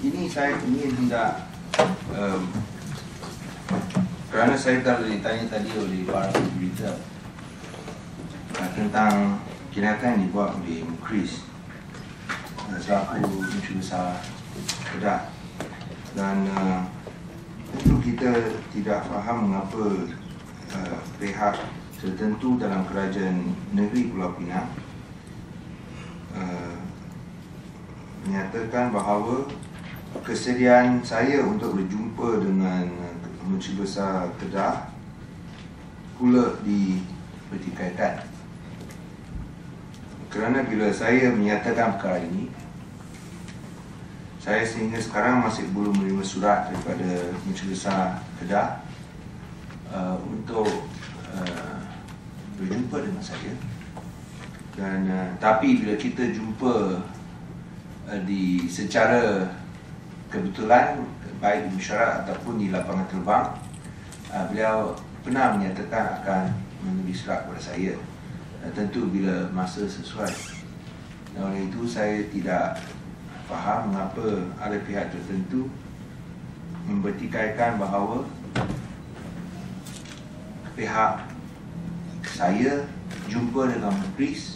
Ini saya ingin tidak kerana saya telah ditanya tadi oleh para berita tentang tindakan yang dibuat oleh Mukris selaku Menteri Besar Kedah, dan kita tidak faham mengapa pihak tertentu dalam kerajaan negeri Pulau Pinang menyatakan bahawa kesediaan saya untuk berjumpa dengan Menteri Besar Kedah pula dipertikaikan. Kerana bila saya menyatakan perkara ini, saya sehingga sekarang masih belum menerima surat daripada Menteri Besar Kedah untuk berjumpa dengan saya. Dan tapi bila kita jumpa secara kebetulan, baik di mesyuarat ataupun di lapangan terbang, beliau pernah menyatakan akan menulis surat kepada saya, tentu bila masa sesuai. Dan oleh itu saya tidak faham mengapa ada pihak tertentu mempertikaikan bahawa pihak saya jumpa dengan Mukris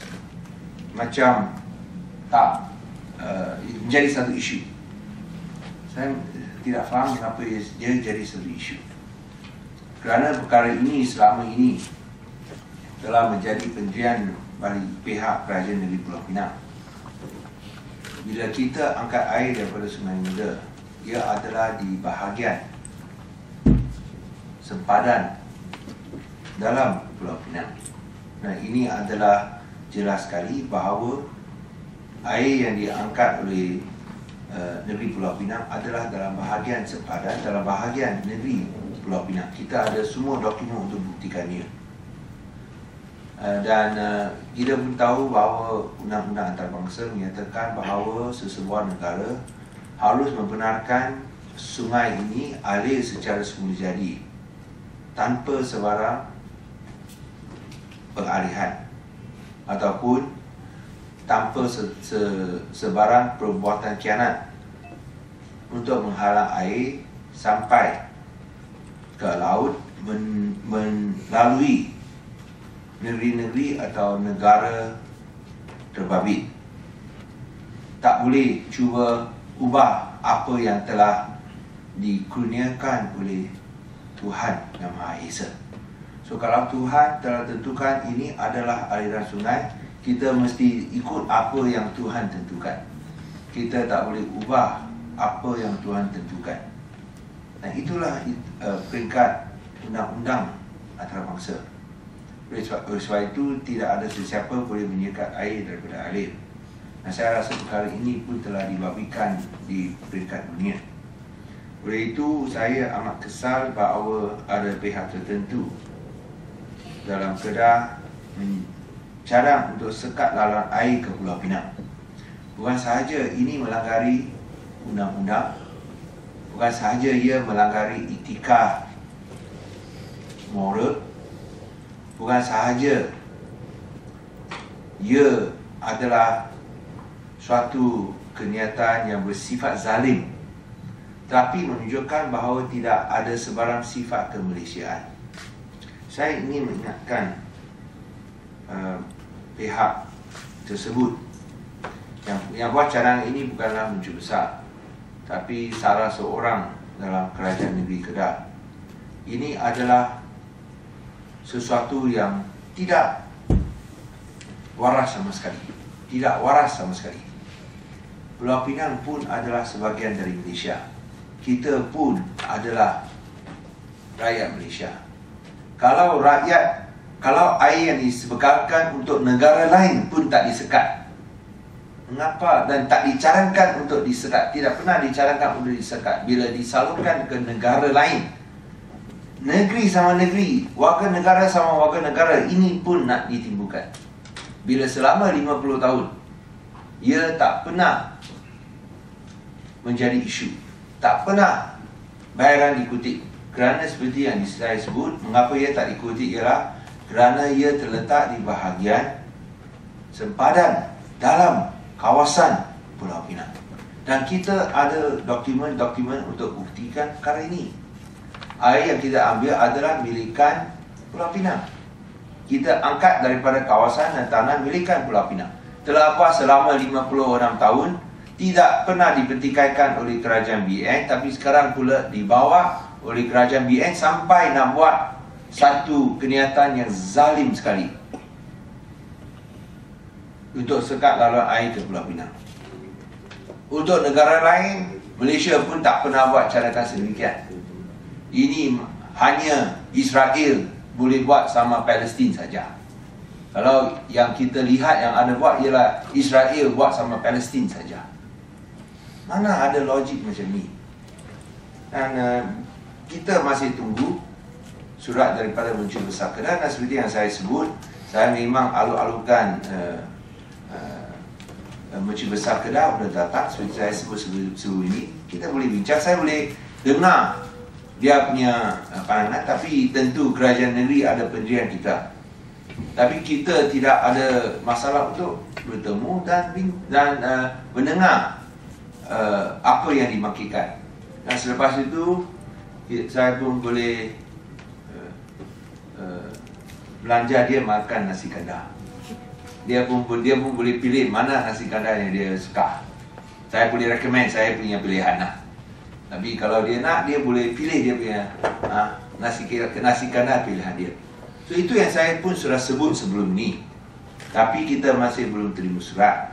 macam tak menjadi satu isu. Saya tidak faham kenapa dia jadi satu isu, kerana perkara ini selama ini telah menjadi pendirian bagi pihak kerajaan negeri Pulau Pinang. Bila kita angkat air daripada Sungai Muda, ia adalah di bahagian sempadan dalam Pulau Pinang. Nah, ini adalah jelas sekali bahawa air yang diangkat oleh negeri Pulau Pinang adalah dalam bahagian sempadan, dalam bahagian negeri Pulau Pinang. Kita ada semua dokumen untuk buktikannya. Dan kita pun tahu bahawa undang-undang antarabangsa menyatakan bahawa sesebuah negara harus membenarkan sungai ini alir secara semula jadi tanpa sebarang pengalihan ataupun tanpa sebarang perbuatan khianat untuk menghalang air sampai ke laut melalui negeri-negeri atau negara terbabit. Tak boleh cuba ubah apa yang telah dikurniakan oleh Tuhan Yang Maha Esa. So kalau Tuhan telah tentukan ini adalah aliran sungai, kita mesti ikut apa yang Tuhan tentukan. Kita tak boleh ubah apa yang Tuhan tentukan. Dan itulah peringkat undang-undang antarabangsa. Oleh sebab itu tidak ada sesiapa boleh menyekat air daripada alir. Dan saya rasa perkara ini pun telah dibabikan di peringkat dunia. Oleh itu saya amat kesal bahawa ada pihak tertentu dalam Kedah cadang untuk sekat laluan air ke Pulau Pinang. Bukan sahaja ini melanggar undang-undang, bukan sahaja ia melanggar etika moral, bukan sahaja ia adalah suatu kenyataan yang bersifat zalim, tapi menunjukkan bahawa tidak ada sebarang sifat kemanusiaan. Saya ingin mengingatkan pihak tersebut yang buat cadangan ini bukanlah Menteri Besar, tapi salah seorang dalam kerajaan negeri Kedah. Ini adalah sesuatu yang tidak waras sama sekali. Tidak waras sama sekali. Pulau Pinang pun adalah sebahagian dari Malaysia. Kita pun adalah rakyat Malaysia. Kalau air yang disebekalkan untuk negara lain pun tak disekat, mengapa dan tak dicarankan untuk disekat, tidak pernah dicarankan untuk disekat, bila disalurkan ke negara lain, negeri sama negeri, warga negara sama warga negara, ini pun nak ditimbulkan. Bila selama 50 tahun ia tak pernah menjadi isu, tak pernah bayaran dikutip. Kerana seperti yang saya sebut, mengapa ia tak dikutip ialah kerana ia terletak di bahagian sempadan dalam kawasan Pulau Pinang. Dan kita ada dokumen-dokumen untuk buktikan perkara ini. Air yang kita ambil adalah milikan Pulau Pinang. Kita angkat daripada kawasan dan tanah milikan Pulau Pinang. Telah selama 56 tahun, tidak pernah dipertikaikan oleh kerajaan BN, tapi sekarang pula dibawa oleh kerajaan BN sampai nak buat satu kenyataan yang zalim sekali untuk sekat laluan air ke Pulau Pinang. Untuk negara lain, Malaysia pun tak pernah buat caratan sedemikian. Ini hanya Israel boleh buat sama Palestin saja. Kalau yang kita lihat yang ada buat ialah Israel buat sama Palestin saja. Mana ada logik macam ni? Dan kita masih tunggu surat daripada Menteri Besar Kedah. Dan seperti yang saya sebut, saya memang aluk-alukan Menteri Besar Kedah sudah datang. Seperti saya sebut sebelum ini, kita boleh bincang, saya boleh dengar dia punya pandangan. Tapi tentu kerajaan negeri ada pendirian kita. Tapi kita tidak ada masalah untuk bertemu dan mendengar apa yang dimaksudkan. Dan selepas itu saya pun boleh belanja dia makan nasi kandar. Dia pun boleh pilih mana nasi kandar yang dia suka. Saya boleh recommend saya punya pilihan lah. Tapi kalau dia nak, dia boleh pilih dia punya nasi kandar pilihan dia. So itu yang saya pun sudah sebut sebelum ni. Tapi kita masih belum terima surat.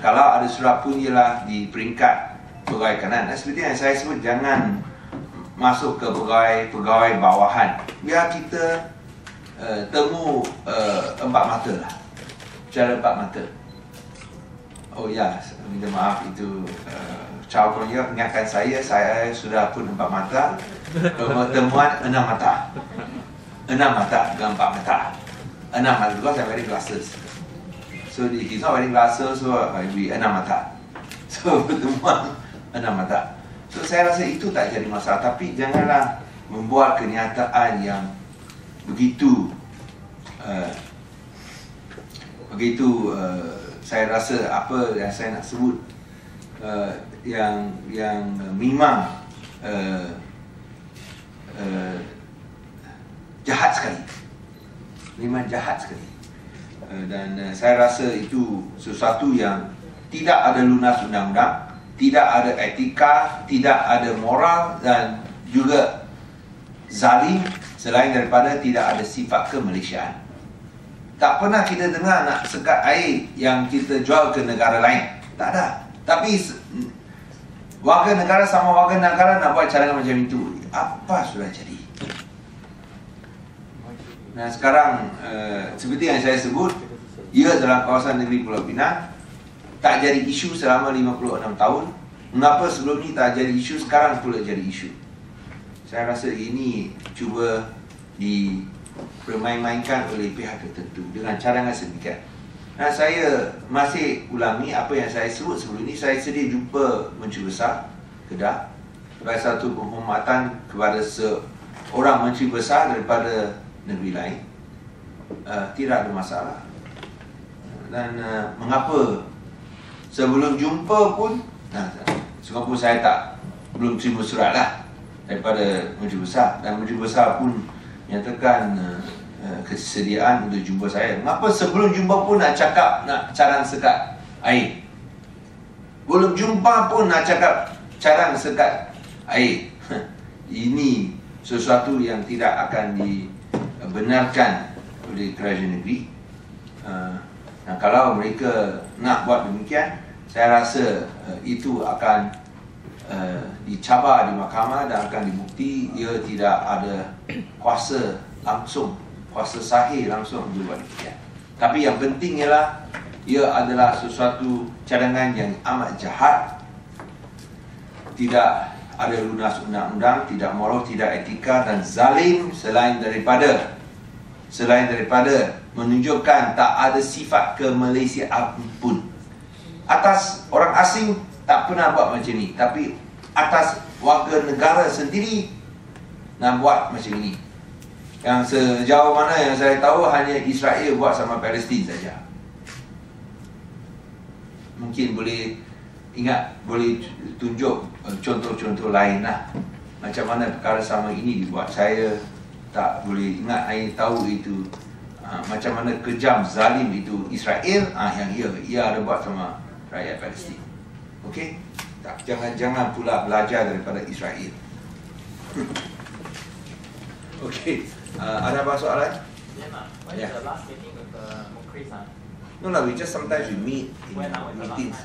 Kalau ada surat pun ialah di peringkat pegawai kanan. Seperti yang saya sebut, jangan masuk ke pegawai bawahan. Biar kita temu empat mata lah. Cara empat mata. Oh ya, minta maaf itu Chow Kong Yeok ingatkan saya sudah pun empat mata. Pertemuan 6 mata. 6 mata, bukan 4 mata. 6 mata, because I'm wearing glasses. So he's not wearing glasses, so it will be 6 mata. So pertemuan 6 mata. So saya rasa itu tak jadi masalah. Tapi janganlah membuat kenyataan yang begitu saya rasa apa yang saya nak sebut yang memang jahat sekali. Memang jahat sekali. Dan saya rasa itu sesuatu yang tidak ada lunas undang-undang, tidak ada etika, tidak ada moral dan juga zalim, selain daripada tidak ada sifat kemalaysiaan. Tak pernah kita dengar nak sekat air yang kita jual ke negara lain. Tak ada. Tapi warga negara sama warga negara nak buat cadangan macam itu, apa sudah jadi? Nah sekarang seperti yang saya sebut, ia dalam kawasan negeri Pulau Pinang tak jadi isu selama 56 tahun. Mengapa sebelum ni tak jadi isu, sekarang pula jadi isu? Saya rasa ini cuba dipermain-mainkan oleh pihak tertentu dengan cadangan sedemikian. Nah saya masih ulangi apa yang saya sebut sebelum ini. Saya sedia jumpa Menteri Besar Kedah sebagai satu penghormatan kepada seorang Menteri Besar daripada negeri lain. Tidak ada masalah. Dan mengapa sebelum jumpa pun Singapura saya belum terima surat lah daripada Menteri Besar. Dan Menteri Besar pun nyatakan kesediaan untuk jumpa saya. Mengapa sebelum jumpa pun nak cakap nak carang sekat air? Belum jumpa pun nak cakap carang sekat air. Ini sesuatu yang tidak akan dibenarkan oleh kerajaan negeri. Nah, kalau mereka nak buat demikian, saya rasa itu akan dicabar di mahkamah dan akan dibukti ia tidak ada kuasa langsung, kuasa sahih langsung untuk buat demikian. Tapi yang penting ialah ia adalah sesuatu cadangan yang amat jahat, tidak ada lunas undang-undang, tidak moral, tidak etika dan zalim, selain daripada menunjukkan tak ada sifat kemalaysiaan pun. Atas orang asing tak pernah buat macam ni, tapi atas warga negara sendiri nak buat macam ini. Yang sejauh mana yang saya tahu hanya Israel buat sama Palestin saja. mungkin boleh ingat, boleh tunjuk contoh-contoh lain lah. Macam mana perkara sama ini dibuat. Saya tak boleh ingat, saya tahu itu macam mana kejam, zalim itu Israel yang ia ada buat sama rakyat Palestin. Okey? Tak, jangan pula belajar daripada Israel. Okey, ada apa soalan? When is the last meeting with Mukris? No lah, we just sometimes we meet in When was the last meetings.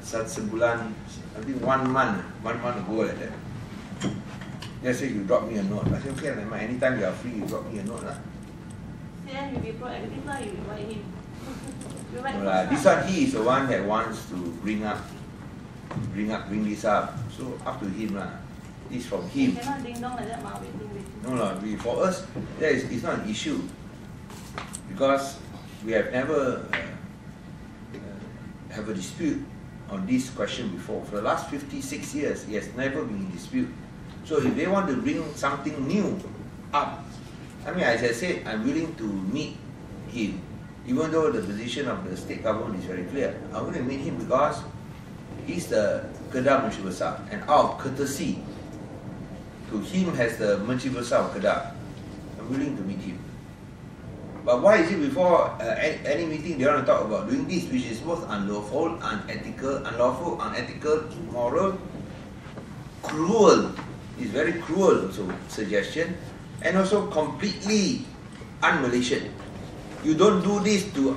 Sebulan, I think 1 month ago like that. They say you drop me a note. I said okay, anytime you are free, you drop me a note lah. Then you be proactive lah, you invite him. You invite No lah, this one he is the one that wants to bring this up. So up to him lah. This from You him. cannot ding dong like that, waiting. No lah, for us, it's not an issue because we have never have a dispute on this question before. For the last 56 years, it has never been in dispute. So if they want to bring something new up, I mean, as I said, I'm willing to meet him, even though the position of the state government is very clear. I'm going to meet him because he's the Kedah Menteri Besar, and out of courtesy to him as the Menteri Besar of Kedah, I'm willing to meet him. But why is it before any meeting they want to talk about doing this, which is both unlawful, unethical, immoral, cruel? It's very cruel also, suggestion, and also completely un-Malaysian. You don't do this to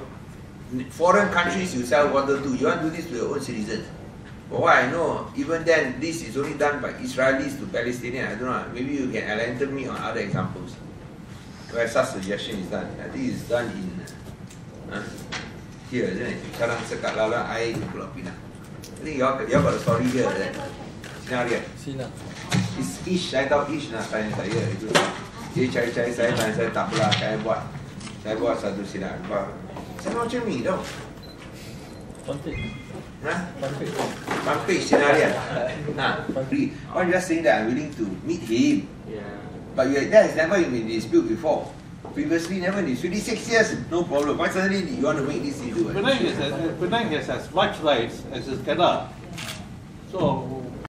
foreign countries you sell water to. You want to do this to your own citizens. For what I know, even then, this is only done by Israelis to Palestinians. I don't know, maybe you can enlighten me on other examples where such suggestion is done. I think it's done in here, isn't it? Sekarang sekat lalang air di Pulau Pinang. I think you got a story here, right? Sina. It's Ish, saya tahu Ish nak tanya saya itu. Dia cari-cari saya, tanya saya tak belah, saya buat satu sinar. Saya macam ni tau. Pampage sinarian. I'm just saying that I'm willing to meet him. Yeah. But that has never been dispute before. Previously, never in 56 years, no problem. Why suddenly you want to make this into Penang has as much rights as Kedah. So